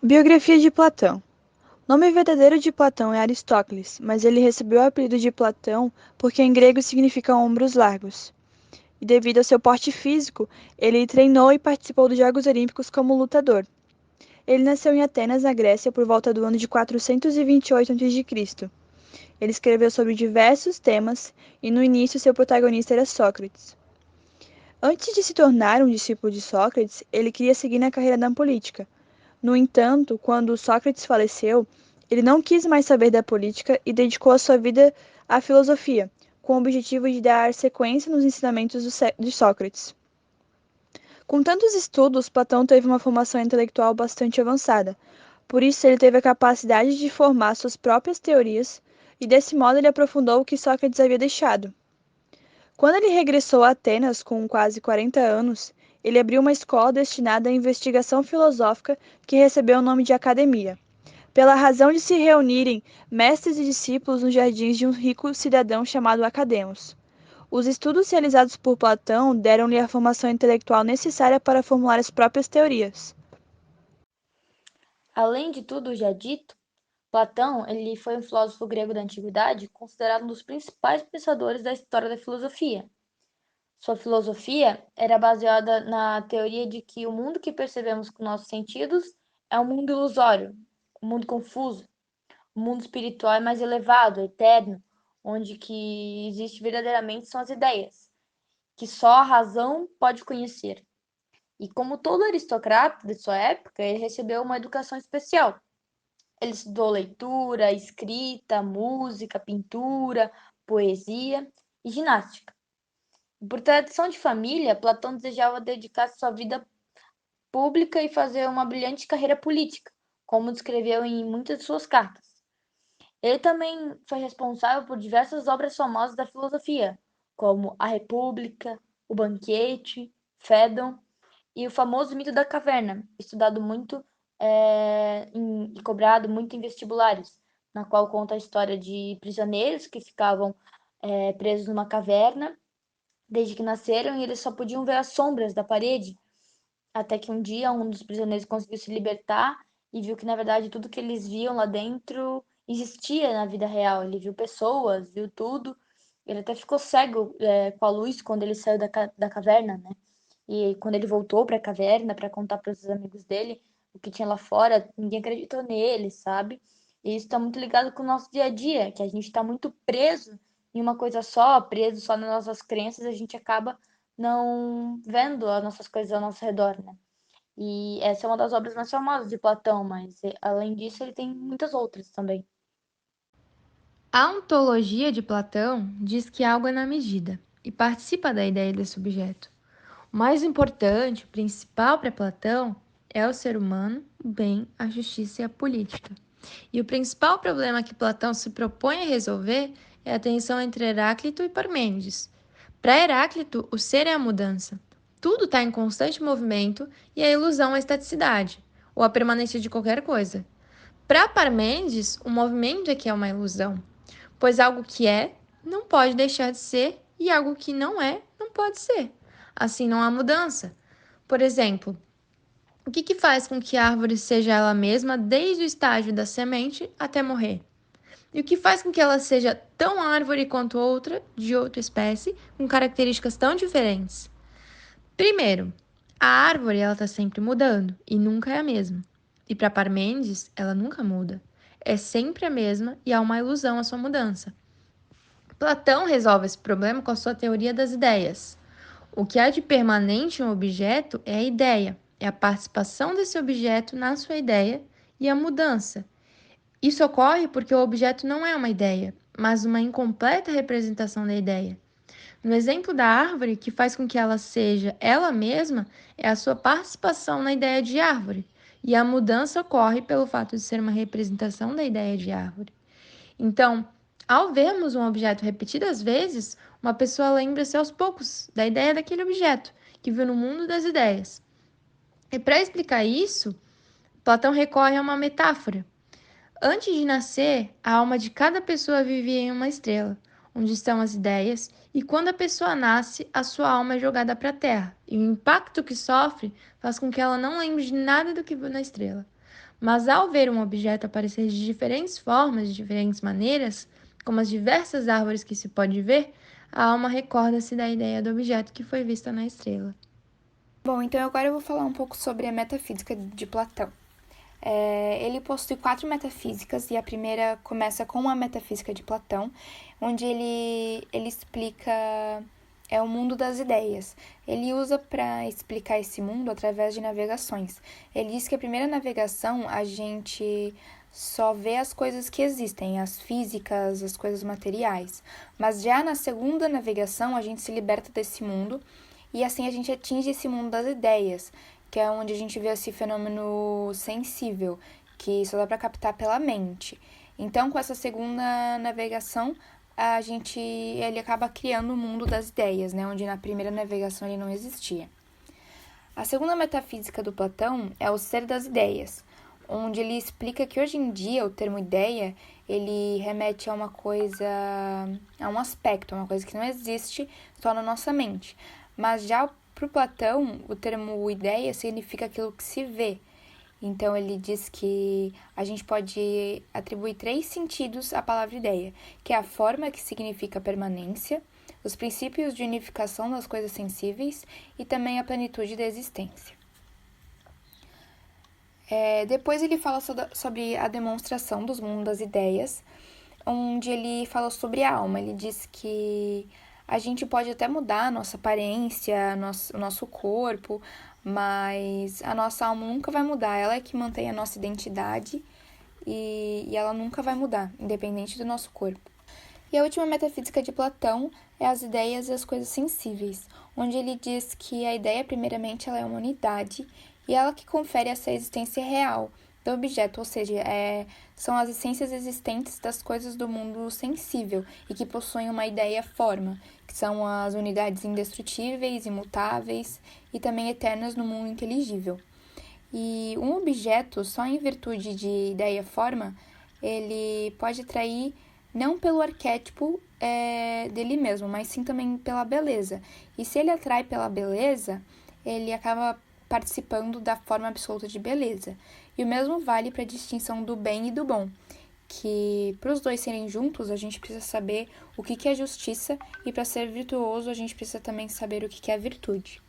Biografia de Platão. O nome verdadeiro de Platão é Aristócles, mas ele recebeu o apelido de Platão porque em grego significa ombros largos. E devido ao seu porte físico, ele treinou e participou dos Jogos Olímpicos como lutador. Ele nasceu em Atenas, na Grécia, por volta do ano de 428 a.C. Ele escreveu sobre diversos temas e no início seu protagonista era Sócrates. Antes de se tornar um discípulo de Sócrates, ele queria seguir na carreira da política. No entanto, quando Sócrates faleceu, ele não quis mais saber da política e dedicou a sua vida à filosofia, com o objetivo de dar sequência nos ensinamentos de Sócrates. Com tantos estudos, Platão teve uma formação intelectual bastante avançada. Por isso, ele teve a capacidade de formar suas próprias teorias e, desse modo, ele aprofundou o que Sócrates havia deixado. Quando ele regressou a Atenas com quase 40 anos, ele abriu uma escola destinada à investigação filosófica que recebeu o nome de Academia, pela razão de se reunirem mestres e discípulos nos jardins de um rico cidadão chamado Academos. Os estudos realizados por Platão deram-lhe a formação intelectual necessária para formular as próprias teorias. Além de tudo já dito, Platão ele foi um filósofo grego da antiguidade considerado um dos principais pensadores da história da filosofia. Sua filosofia era baseada na teoria de que o mundo que percebemos com nossos sentidos é um mundo ilusório, um mundo confuso. O mundo espiritual é mais elevado, eterno, onde que existe verdadeiramente são as ideias, que só a razão pode conhecer. E como todo aristocrata de sua época, ele recebeu uma educação especial. Ele estudou leitura, escrita, música, pintura, poesia e ginástica. Por tradição de família, Platão desejava dedicar sua vida pública e fazer uma brilhante carreira política, como descreveu em muitas de suas cartas. Ele também foi responsável por diversas obras famosas da filosofia, como A República, O Banquete, Fédon e o famoso mito da caverna, estudado muito e cobrado muito em vestibulares, na qual conta a história de prisioneiros que ficavam presos numa caverna desde que nasceram e eles só podiam ver as sombras da parede, até que um dia um dos prisioneiros conseguiu se libertar e viu que, na verdade, tudo que eles viam lá dentro existia na vida real. Ele viu pessoas, viu tudo. Ele até ficou cego com a luz quando ele saiu da caverna, né? E quando ele voltou para a caverna para contar para os amigos dele o que tinha lá fora, ninguém acreditou nele, sabe? E isso está muito ligado com o nosso dia a dia, que a gente está muito preso em uma coisa só, preso só nas nossas crenças, a gente acaba não vendo as nossas coisas ao nosso redor, né? E essa é uma das obras mais famosas de Platão, mas além disso ele tem muitas outras também. A ontologia de Platão diz que algo é na medida e participa da ideia desse objeto. O mais importante, o principal para Platão é o ser humano, o bem, a justiça e a política. E o principal problema que Platão se propõe a resolver é a tensão entre Heráclito e Parmênides. Para Heráclito, o ser é a mudança. Tudo está em constante movimento e a ilusão é a estaticidade, ou a permanência de qualquer coisa. Para Parmênides, o movimento é que é uma ilusão, pois algo que é não pode deixar de ser e algo que não é não pode ser. Assim não há mudança. Por exemplo, o que faz com que a árvore seja ela mesma desde o estágio da semente até morrer? E o que faz com que ela seja tão árvore quanto outra de outra espécie, com características tão diferentes? Primeiro, a árvore ela está sempre mudando e nunca é a mesma. E para Parmênides, ela nunca muda. É sempre a mesma e há uma ilusão à sua mudança. Platão resolve esse problema com a sua teoria das ideias. O que há de permanente em um objeto é a ideia, é a participação desse objeto na sua ideia e a mudança. Isso ocorre porque o objeto não é uma ideia, mas uma incompleta representação da ideia. No exemplo da árvore, o que faz com que ela seja ela mesma é a sua participação na ideia de árvore, e a mudança ocorre pelo fato de ser uma representação da ideia de árvore. Então, ao vermos um objeto repetidas vezes, uma pessoa lembra-se aos poucos da ideia daquele objeto, que viu no mundo das ideias. E para explicar isso, Platão recorre a uma metáfora. Antes de nascer, a alma de cada pessoa vivia em uma estrela, onde estão as ideias, e quando a pessoa nasce, a sua alma é jogada para a terra, e o impacto que sofre faz com que ela não lembre de nada do que viu na estrela. Mas ao ver um objeto aparecer de diferentes formas, de diferentes maneiras, como as diversas árvores que se pode ver, a alma recorda-se da ideia do objeto que foi vista na estrela. Bom, então agora eu vou falar um pouco sobre a metafísica de Platão. Ele possui 4 metafísicas e a primeira começa com a metafísica de Platão, onde ele explica o mundo das ideias. Ele usa para explicar esse mundo através de navegações. Ele diz que a primeira navegação a gente só vê as coisas que existem, as físicas, as coisas materiais. Mas já na segunda navegação a gente se liberta desse mundo e assim a gente atinge esse mundo das ideias, que é onde a gente vê esse fenômeno sensível, que só dá para captar pela mente. Então, com essa segunda navegação, ele acaba criando o mundo das ideias, né, onde na primeira navegação ele não existia. A segunda metafísica do Platão é o ser das ideias, onde ele explica que hoje em dia o termo ideia, ele remete a uma coisa, a um aspecto, a uma coisa que não existe só na nossa mente. Mas já para o Platão, o termo ideia significa aquilo que se vê. Então, ele diz que a gente pode atribuir 3 sentidos à palavra ideia, que é a forma, que significa permanência, os princípios de unificação das coisas sensíveis e também a plenitude da existência. Depois ele fala sobre a demonstração dos mundos das ideias, onde ele fala sobre a alma. Ele diz que a gente pode até mudar a nossa aparência, o nosso corpo, mas a nossa alma nunca vai mudar. Ela é que mantém a nossa identidade e ela nunca vai mudar, independente do nosso corpo. E a última metafísica de Platão é as ideias e as coisas sensíveis, onde ele diz que a ideia, primeiramente, ela é uma unidade e ela que confere essa existência real do objeto, ou seja, são as essências existentes das coisas do mundo sensível e que possuem uma ideia forma, que são as unidades indestrutíveis, imutáveis e também eternas no mundo inteligível. E um objeto, só em virtude de ideia forma, ele pode atrair não pelo arquétipo dele mesmo, mas sim também pela beleza. E se ele atrai pela beleza, ele acaba participando da forma absoluta de beleza. E o mesmo vale para a distinção do bem e do bom, que para os dois serem juntos, a gente precisa saber o que é justiça e para ser virtuoso, a gente precisa também saber o que é virtude.